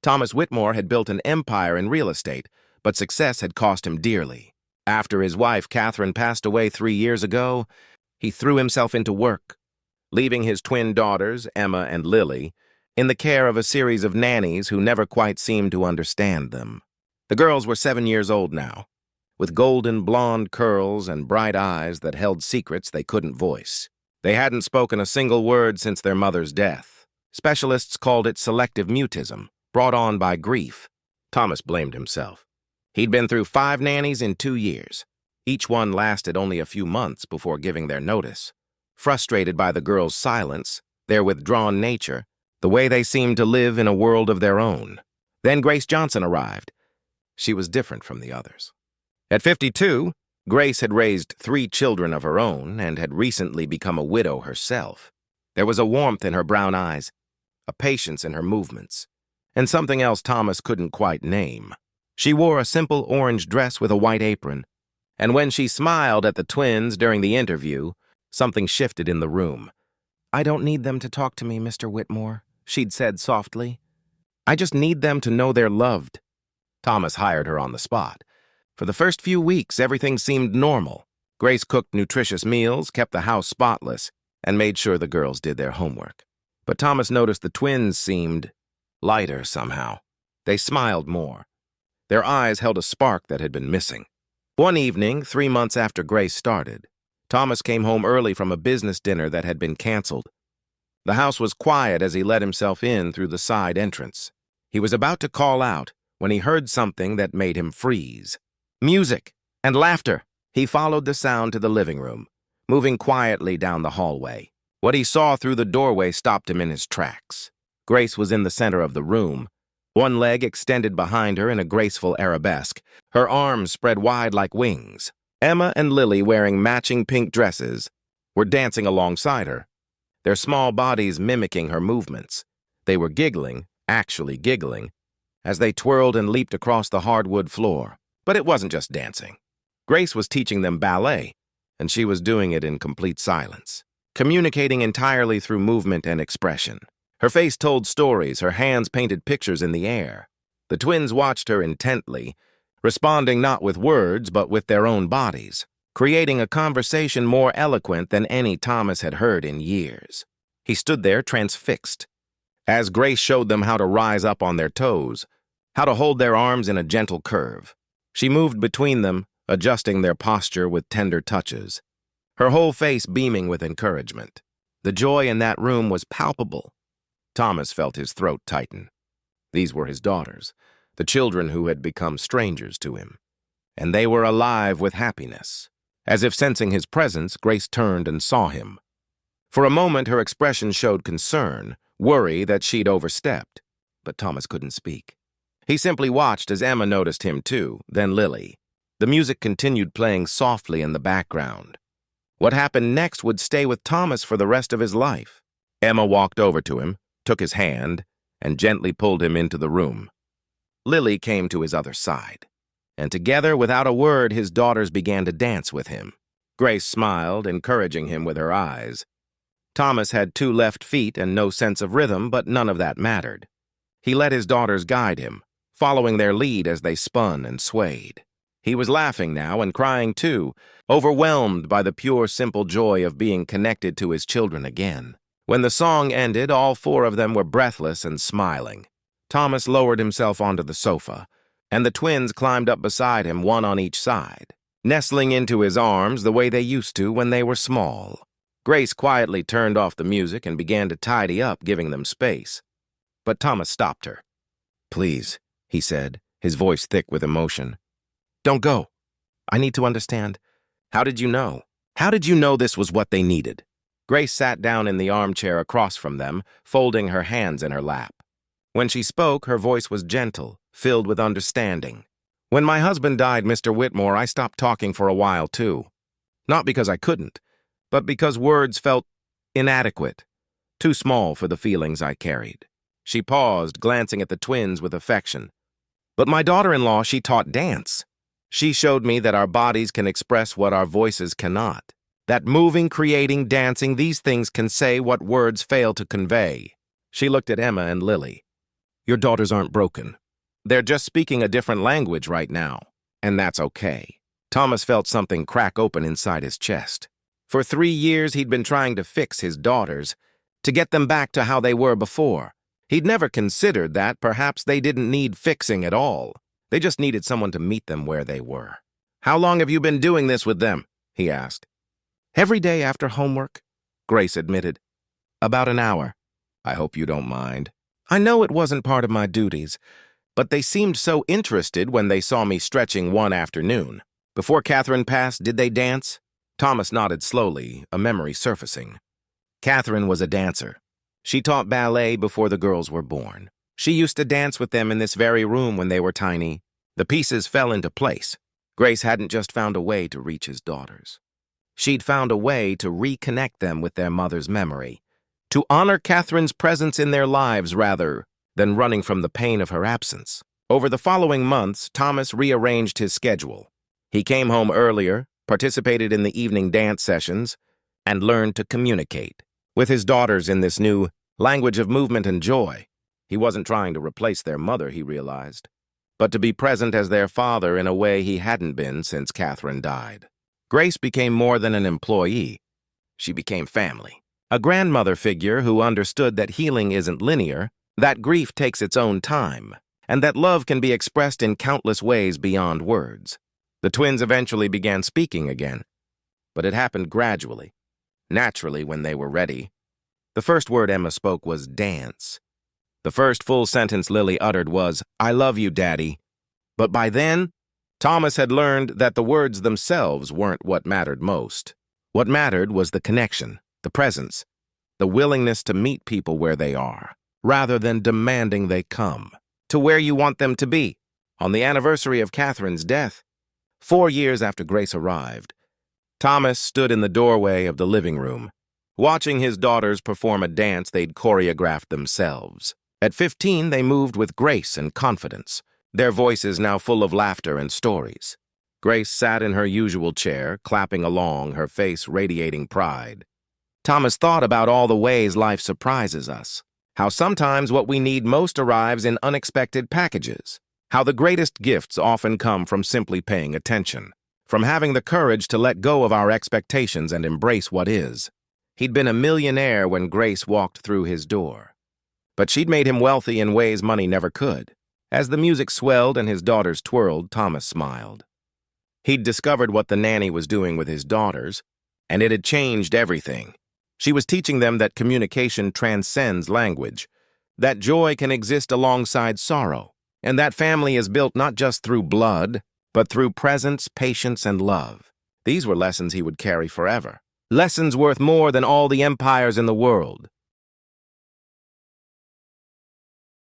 Thomas Whitmore had built an empire in real estate, but success had cost him dearly. After his wife, Catherine, passed away 3 years ago, he threw himself into work, leaving his twin daughters, Emma and Lily, in the care of a series of nannies who never quite seemed to understand them. The girls were 7 years old now, with golden blonde curls and bright eyes that held secrets they couldn't voice. They hadn't spoken a single word since their mother's death. Specialists called it selective mutism, brought on by grief. Thomas blamed himself. He'd been through 5 nannies in 2 years. Each one lasted only a few months before giving their notice. Frustrated by the girls' silence, their withdrawn nature, the way they seemed to live in a world of their own. Then Grace Johnson arrived. She was different from the others. At 52, Grace had raised 3 children of her own and had recently become a widow herself. There was a warmth in her brown eyes, a patience in her movements, and something else Thomas couldn't quite name. She wore a simple orange dress with a white apron, and when she smiled at the twins during the interview, something shifted in the room. "I don't need them to talk to me, Mr. Whitmore," she'd said softly. "I just need them to know they're loved." Thomas hired her on the spot. For the first few weeks, everything seemed normal. Grace cooked nutritious meals, kept the house spotless, and made sure the girls did their homework. But Thomas noticed the twins seemed lighter somehow. They smiled more. Their eyes held a spark that had been missing. One evening, 3 months after Grace started, Thomas came home early from a business dinner that had been canceled. The house was quiet as he let himself in through the side entrance. He was about to call out when he heard something that made him freeze. Music and laughter. He followed the sound to the living room, moving quietly down the hallway. What he saw through the doorway stopped him in his tracks. Grace was in the center of the room, one leg extended behind her in a graceful arabesque, her arms spread wide like wings. Emma and Lily, wearing matching pink dresses, were dancing alongside her, their small bodies mimicking her movements. They were giggling, actually giggling, as they twirled and leaped across the hardwood floor. But it wasn't just dancing. Grace was teaching them ballet, and she was doing it in complete silence, communicating entirely through movement and expression. Her face told stories, her hands painted pictures in the air. The twins watched her intently, responding not with words but with their own bodies, creating a conversation more eloquent than any Thomas had heard in years. He stood there transfixed, as Grace showed them how to rise up on their toes, how to hold their arms in a gentle curve. She moved between them, adjusting their posture with tender touches, her whole face beaming with encouragement. The joy in that room was palpable. Thomas felt his throat tighten. These were his daughters, the children who had become strangers to him, and they were alive with happiness. As if sensing his presence, Grace turned and saw him. For a moment, her expression showed concern, worry that she'd overstepped, but Thomas couldn't speak. He simply watched as Emma noticed him too, then Lily. The music continued playing softly in the background. What happened next would stay with Thomas for the rest of his life. Emma walked over to him, took his hand, and gently pulled him into the room. Lily came to his other side, and together, without a word, his daughters began to dance with him. Grace smiled, encouraging him with her eyes. Thomas had 2 left feet and no sense of rhythm, but none of that mattered. He let his daughters guide him, following their lead as they spun and swayed. He was laughing now and crying too, overwhelmed by the pure, simple joy of being connected to his children again. When the song ended, all 4 of them were breathless and smiling. Thomas lowered himself onto the sofa, and the twins climbed up beside him, one on each side, nestling into his arms the way they used to when they were small. Grace quietly turned off the music and began to tidy up, giving them space. But Thomas stopped her. "Please," he said, his voice thick with emotion. "Don't go. I need to understand. How did you know? How did you know this was what they needed?" Grace sat down in the armchair across from them, folding her hands in her lap. When she spoke, her voice was gentle, filled with understanding. "When my husband died, Mr. Whitmore, I stopped talking for a while, too. Not because I couldn't, but because words felt inadequate, too small for the feelings I carried." She paused, glancing at the twins with affection. "But my daughter-in-law, she taught dance. She showed me that our bodies can express what our voices cannot. That moving, creating, dancing, these things can say what words fail to convey." She looked at Emma and Lily. Your daughters aren't broken. They're just speaking a different language right now, and that's okay. Thomas felt something crack open inside his chest. For 3 years, he'd been trying to fix his daughters, to get them back to how they were before. He'd never considered that perhaps they didn't need fixing at all. They just needed someone to meet them where they were. How long have you been doing this with them? He asked. Every day after homework, Grace admitted. About an hour. I hope you don't mind. I know it wasn't part of my duties, but they seemed so interested when they saw me stretching one afternoon. Before Catherine passed, did they dance? Thomas nodded slowly, a memory surfacing. Catherine was a dancer. She taught ballet before the girls were born. She used to dance with them in this very room when they were tiny. The pieces fell into place. Grace hadn't just found a way to reach his daughters. She'd found a way to reconnect them with their mother's memory, to honor Catherine's presence in their lives rather than running from the pain of her absence. Over the following months, Thomas rearranged his schedule. He came home earlier, participated in the evening dance sessions, and learned to communicate with his daughters in this new language of movement and joy. He wasn't trying to replace their mother, he realized, but to be present as their father in a way he hadn't been since Catherine died. Grace became more than an employee. She became family. A grandmother figure who understood that healing isn't linear, that grief takes its own time, and that love can be expressed in countless ways beyond words. The twins eventually began speaking again, but it happened gradually, naturally when they were ready. The first word Emma spoke was dance. The first full sentence Lily uttered was, I love you, Daddy. But by then, Thomas had learned that the words themselves weren't what mattered most. What mattered was the connection, the presence, the willingness to meet people where they are, rather than demanding they come to where you want them to be. On the anniversary of Catherine's death, 4 years after Grace arrived, Thomas stood in the doorway of the living room, watching his daughters perform a dance they'd choreographed themselves. At 15, they moved with grace and confidence, their voices now full of laughter and stories. Grace sat in her usual chair, clapping along, her face radiating pride. Thomas thought about all the ways life surprises us, how sometimes what we need most arrives in unexpected packages, how the greatest gifts often come from simply paying attention, from having the courage to let go of our expectations and embrace what is. He'd been a millionaire when Grace walked through his door, but she'd made him wealthy in ways money never could. As the music swelled and his daughters twirled, Thomas smiled. He'd discovered what the nanny was doing with his daughters, and it had changed everything. She was teaching them that communication transcends language, that joy can exist alongside sorrow, and that family is built not just through blood, but through presence, patience, and love. These were lessons he would carry forever. Lessons worth more than all the empires in the world.